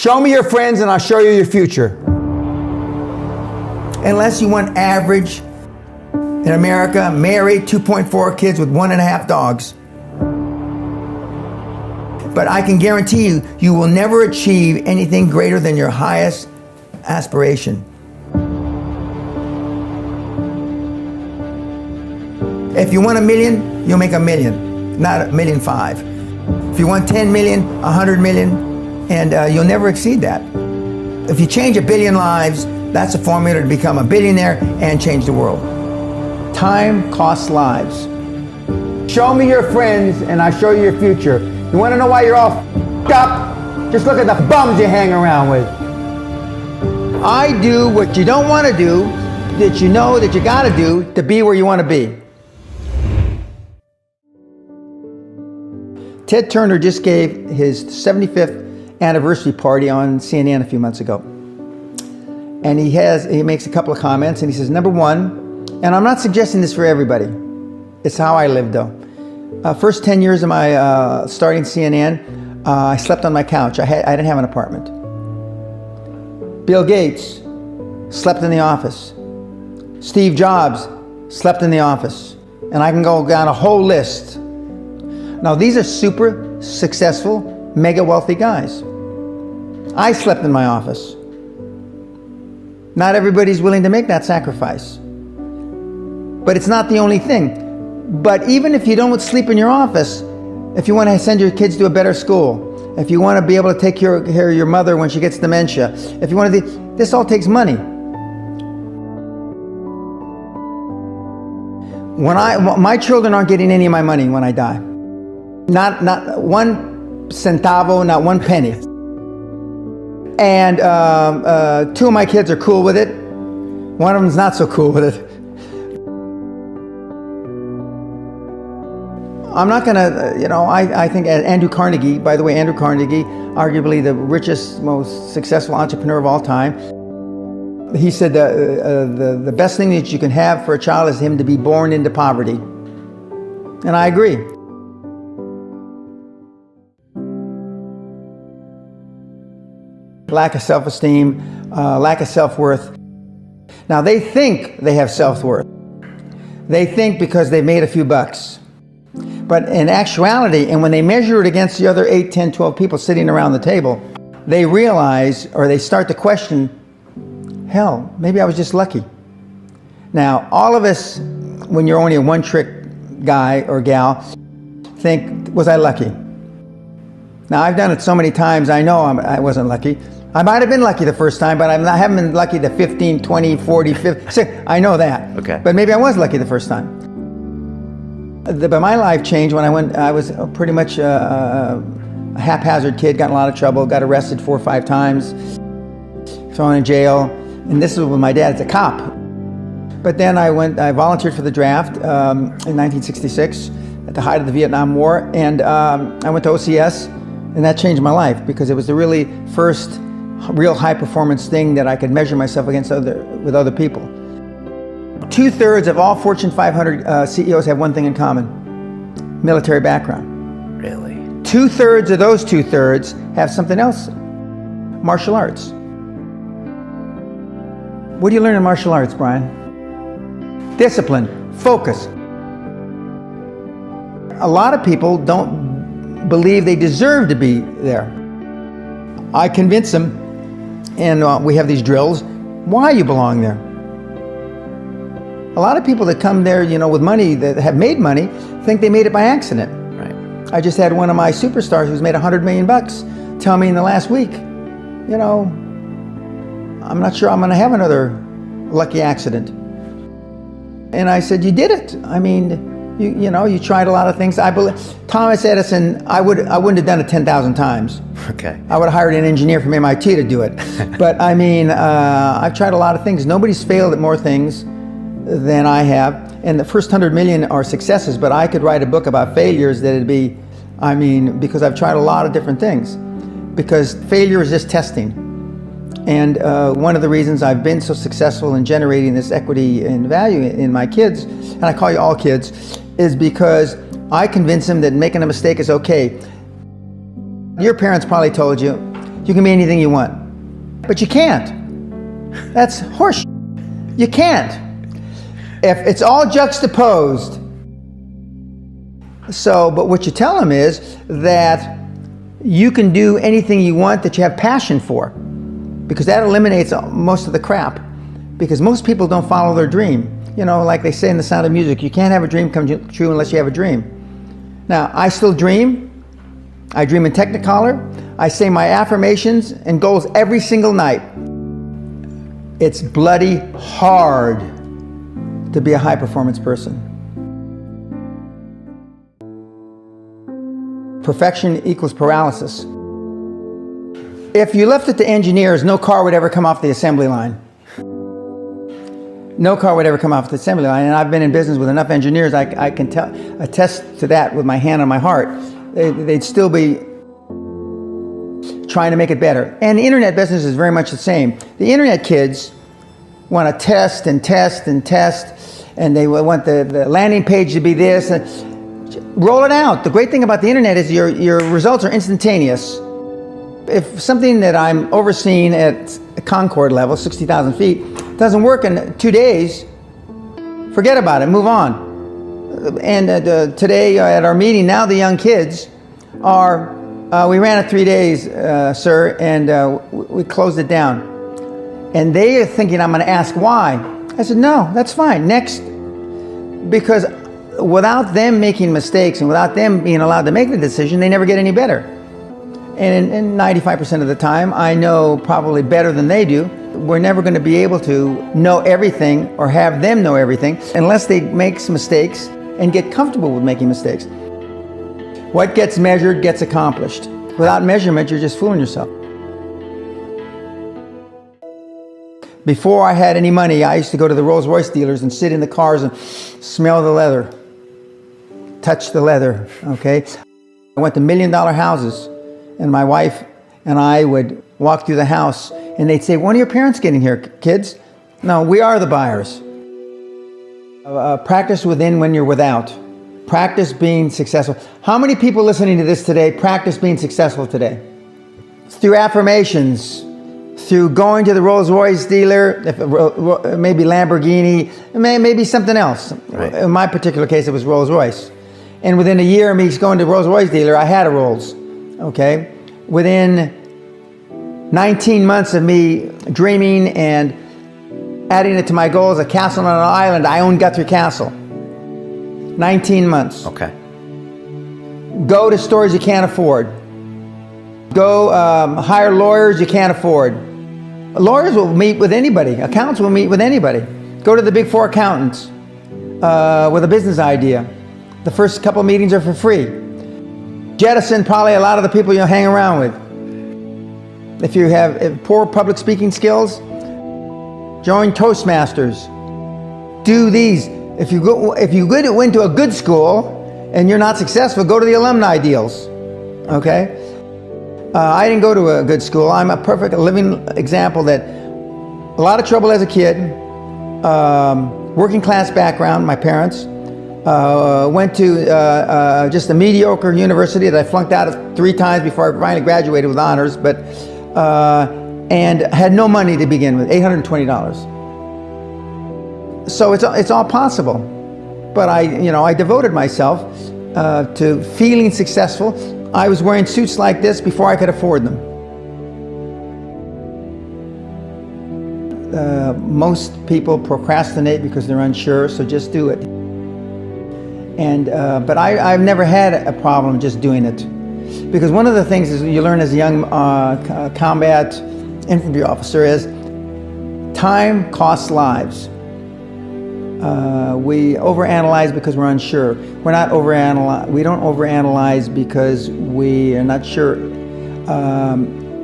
Show me your friends and I'll show you your future. Unless you want average in America, married, 2.4 kids with 1.5 dogs. But I can guarantee you, you will never achieve anything greater than your highest aspiration. If you want $1 million, you'll make $1 million, not $1.5 million. If you want 10 million, 100 million, and you'll never exceed that. If you change 1 billion lives, that's a formula to become a billionaire and change the world. Time costs lives. Show me your friends and I'll show you your future. You want to know why you're all f***ed up? Just look at the bums you hang around with. I do what you don't want to do, that you know that you got to do to be where you want to be. Ted Turner just gave his 75th anniversary party on CNN a few months ago. And he makes a couple of comments and he says, number one, and I'm not suggesting this for everybody, it's how I lived though. First 10 years of my starting CNN, I slept on my couch. I didn't have an apartment. Bill Gates slept in the office. Steve Jobs slept in the office. And I can go down a whole list. Now these are super successful, mega wealthy guys. I slept in my office. Not everybody's willing to make that sacrifice. But it's not the only thing. But even if you don't sleep in your office, if you want to send your kids to a better school, if you want to be able to take care of your mother when she gets dementia, if you want to this all takes money. My children aren't getting any of my money when I die. Not one centavo, not one penny. And 2 of my kids are cool with it. One of them's not so cool with it. I'm not gonna, I think Andrew Carnegie, by the way, Andrew Carnegie, arguably the richest, most successful entrepreneur of all time, he said the best thing that you can have for a child is him to be born into poverty. And I agree. Lack of self-esteem, lack of self-worth. Now they think they have self-worth. They think because they've made a few bucks. But in actuality, and when they measure it against the other 8, 10, 12 people sitting around the table, they realize, or they start to question, hell, maybe I was just lucky. Now, all of us, when you're only a one-trick guy or gal, think, was I lucky? Now, I've done it so many times, I know I wasn't lucky. I might have been lucky the first time, but I haven't been lucky the 15, 20, 40, 50, I know that. Okay. But maybe I was lucky the first time. But my life changed when I was pretty much a haphazard kid, got in a lot of trouble, got arrested 4 or 5 times, thrown in jail, and this was with my dad, it's a cop. But then I volunteered for the draft in 1966 at the height of the Vietnam War, and I went to OCS, and that changed my life because it was the really first real high performance thing that I could measure myself against with other people. 2/3 of all Fortune 500 CEOs have one thing in common: military background. Really? 2/3 of those 2/3 have something else: martial arts. What do you learn in martial arts, Brian? Discipline, focus. A lot of people don't believe they deserve to be there. I convince them, and we have these drills, why you belong there. A lot of people that come there, with money, that have made money, think they made it by accident. Right. I just had one of my superstars who's made $100 million tell me in the last week, I'm not sure I'm going to have another lucky accident. And I said, you did it. I mean, you tried a lot of things. I believe Thomas Edison, I wouldn't have done it 10,000 times. Okay. I would have hired an engineer from MIT to do it. But I mean, I've tried a lot of things. Nobody's failed at more things than I have. And the first 100 million are successes, but I could write a book about failures that it'd be, because I've tried a lot of different things. Because failure is just testing. And one of the reasons I've been so successful in generating this equity and value in my kids, and I call you all kids, is because I convince them that making a mistake is okay. Your parents probably told you, you can be anything you want. But you can't. That's horse. You can't. If it's all juxtaposed. So, but what you tell them is that you can do anything you want that you have passion for, because that eliminates most of the crap. Because most people don't follow their dream. You know, like they say in The Sound of Music, you can't have a dream come true unless you have a dream. Now, I still dream. I dream in Technicolor. I say my affirmations and goals every single night. It's bloody hard to be a high-performance person. Perfection equals paralysis. If you left it to engineers, no car would ever come off the assembly line. No car would ever come off the assembly line, and I've been in business with enough engineers, I can attest to that with my hand on my heart. They'd still be trying to make it better. And the internet business is very much the same. The internet kids want to test and test and test, and they want the landing page to be this. Roll it out. The great thing about the internet is your results are instantaneous. If something that I'm overseeing at Concord level, 60,000 feet, doesn't work in 2 days, forget about it, move on. And today at our meeting, now the young kids are, we ran it 3 days, sir, and we closed it down. And they are thinking I'm going to ask why. I said, no, that's fine, next. Because without them making mistakes and without them being allowed to make the decision, they never get any better. And in 95% of the time, I know probably better than they do. We're never going to be able to know everything or have them know everything unless they make some mistakes and get comfortable with making mistakes. What gets measured gets accomplished. Without measurement, you're just fooling yourself. Before I had any money, I used to go to the Rolls-Royce dealers and sit in the cars and smell the leather, touch the leather, okay? I went to $1 million houses, and my wife and I would walk through the house, and they'd say, when are your parents getting here, kids? No, we are the buyers. Practice within when you're without. Practice being successful. How many people listening to this today practice being successful today? Through affirmations, through going to the Rolls-Royce dealer, maybe Lamborghini, maybe something else. Right. In my particular case, it was Rolls-Royce. And within a year of me going to the Rolls-Royce dealer, I had a Rolls, okay? Within 19 months of me dreaming and adding it to my goals, a castle on an island, I own Guthrie Castle. 19 months. Okay. Go to stores you can't afford. Go hire lawyers you can't afford. Lawyers will meet with anybody. Accountants will meet with anybody. Go to the big four accountants with a business idea. The first couple meetings are for free. Jettison probably a lot of the people you'll hang around with. If you have poor public speaking skills, join Toastmasters. Do these. If you went to a good school and you're not successful, go to the alumni deals. Okay? I didn't go to a good school. I'm a perfect living example that a lot of trouble as a kid, working class background, my parents, went to just a mediocre university that I flunked out of 3 times before I finally graduated with honors, but and had no money to begin with, $820. So it's all possible, but I devoted myself to feeling successful. I was wearing suits like this before I could afford them. Most people procrastinate because they're unsure, so just do it. And but I've never had a problem just doing it, because one of the things is you learn as a young combat infantry officer is time costs lives. We overanalyze because we're unsure. We don't overanalyze because we are not sure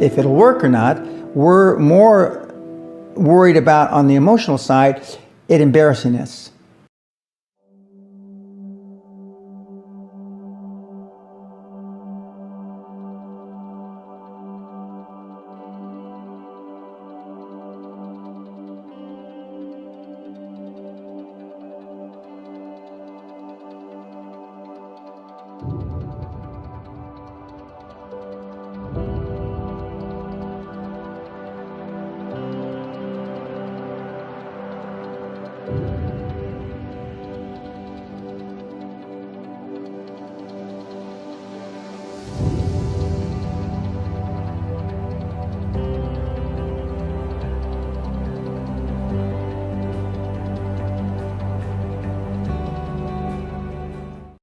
if it'll work or not. We're more worried about, on the emotional side, it embarrassing us.